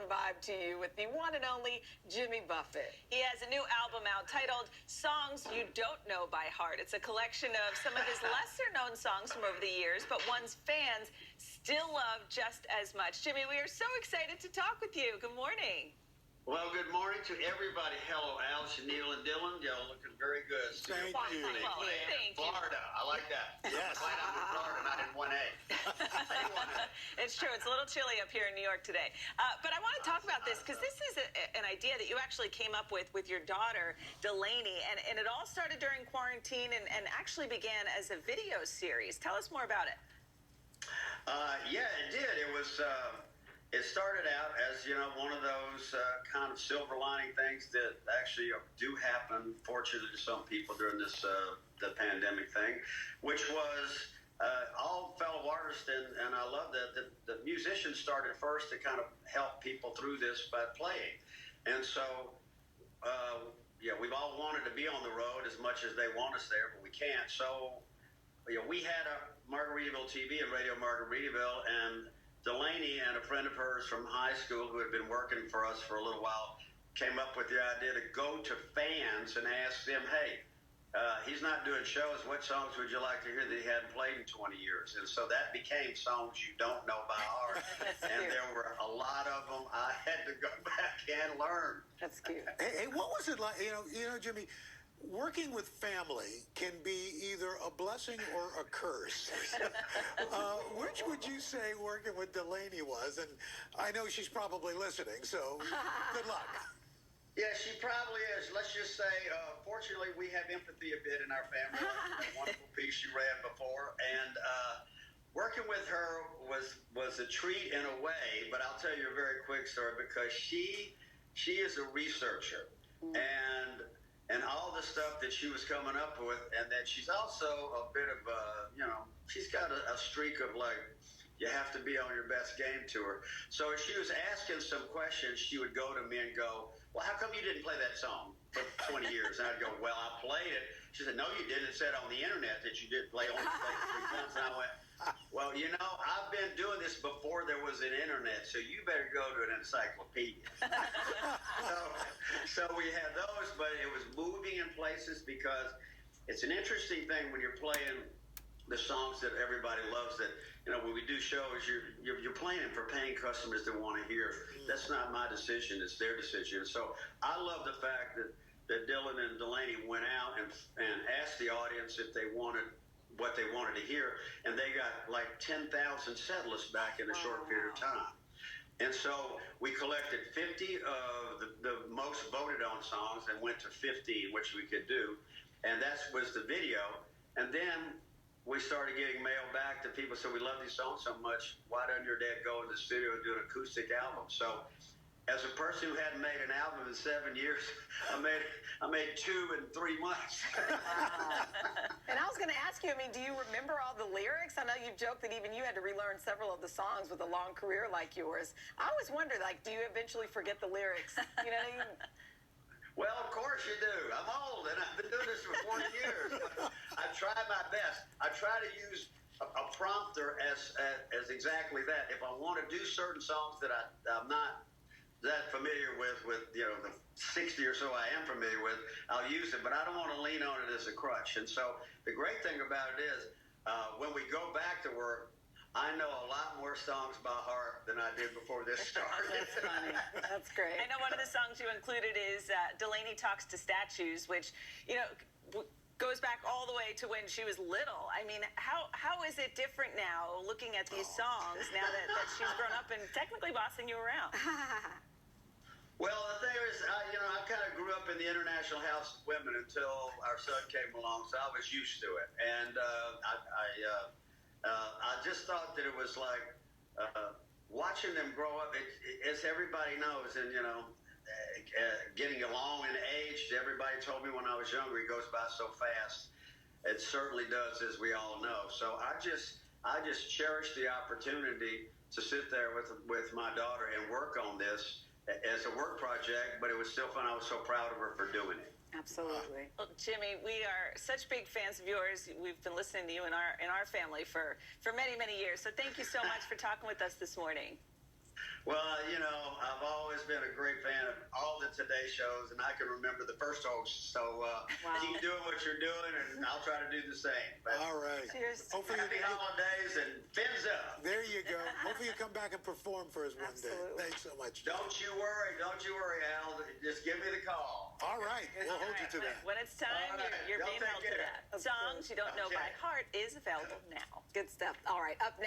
vibe to you with the one and only Jimmy Buffett. He has a new album out titled Songs You Don't Know by Heart. It's a collection of some of his lesser-known songs from over the years, but one's fans still love just as much. Jimmy, we are so excited to talk with you. Good morning. Well, good morning to everybody. Hello, Al, Neil, and Dylan. Y'all looking very good. Thank you. Thank you. Florida. I like that. Yes. I'm glad I'm in Florida, not in 1A. It's true. It's a little chilly up here in New York today. But I want to talk about this because this is an idea that you actually came up with your daughter, Delaney. And it all started during quarantine and actually began as a video series. Tell us more about it. Yeah, it did. It was... It started out as, one of those kind of silver lining things that actually do happen, fortunately to some people during this the pandemic thing, which was all fellow artists, and I love that the musicians started first to kind of help people through this by playing. And so, we've all wanted to be on the road as much as they want us there, but we can't. So, we had a Margaritaville TV and Radio Margaritaville, and Delaney and a friend of hers from high school who had been working for us for a little while came up with the idea to go to fans and ask them, hey, he's not doing shows. What songs would you like to hear that he hadn't played in 20 years? And so that became Songs You Don't Know by Heart. And there were a lot of them I had to go back and learn. That's cute. Hey, what was it like? Jimmy, working with family can be either a blessing or a curse. Which would you say working with Delaney was? And I know she's probably listening, so good luck. Yeah, she probably is. Let's just say, fortunately, we have empathy a bit in our family. That wonderful piece you read before. And working with her was a treat in a way, but I'll tell you a very quick story because she is a researcher. And all the stuff that she was coming up with, and that she's also a bit of she's got a streak of like, you have to be on your best game to her. So if she was asking some questions, she would go to me and go, well, how come you didn't play that song for 20 years? And I'd go, well, I played it. She said, no, you didn't. It said on the internet that you did only play 3 times. And I went, well, I've been doing this before there was an internet, so you better go to an encyclopedia. So we had those, but it was moving in places because it's an interesting thing when you're playing the songs that everybody loves that, when we do shows, you're playing them for paying customers that want to hear. That's not my decision, it's their decision. So I love the fact that Dylan and Delaney went out and asked the audience if they wanted what they wanted to hear, and they got like 10,000 set lists back in a short period of time. And so we collected 50 of the most voted on songs and went to 50, which we could do, and that was the video. And then we started getting mail back to people, so we love these songs so much, why doesn't your dad go in the studio and do an acoustic album? So as a person who hadn't made an album in 7 years, I made 2 in 3 months. And I was going to ask you, do you remember all the lyrics? I know you've joked that even you had to relearn several of the songs with a long career like yours. I always wonder, do you eventually forget the lyrics? You know what I mean? Well, of course you do. I'm old, and I've been doing this for 40 years. I try my best. I try to use a prompter as exactly that. If I want to do certain songs that I'm not that familiar with the 60 or so I am familiar with, I'll use it, but I don't want to lean on it as a crutch. And so the great thing about it is when we go back to work, I know a lot more songs by heart than I did before this started. That's funny. That's great. I know one of the songs you included is Delaney Talks to Statues, which, goes back all the way to when she was little. How is it different now, looking at these songs, now that she's grown up and technically bossing you around? Well, the thing is, I kind of grew up in the International House of Women until our son came along, so I was used to it. And I just thought that it was like watching them grow up, as everybody knows, and, getting along in age. Everybody told me when I was younger, it goes by so fast. It certainly does, as we all know. So I just cherish the opportunity to sit there with my daughter and work on this as a work project, but it was still fun. I was so proud of her for doing it. Absolutely. Well, Jimmy, we are such big fans of yours. We've been listening to you in our family for many, many years. So thank you so much for talking with us this morning. Well, I've always Today shows, and I can remember the first host. So keep doing what you're doing, and I'll try to do the same. But All right. Cheers. Hopefully happy holidays and fins up. there you go. Hopefully you come back and perform for us one day. Absolutely. Thanks so much. Don't you worry, Al. Just give me the call. All right. We'll hold you to that. When it's time, All right. you're Y'all being take held to care. that. Songs You Don't Know by Okay. Heart is available now. Good stuff. All right, up next.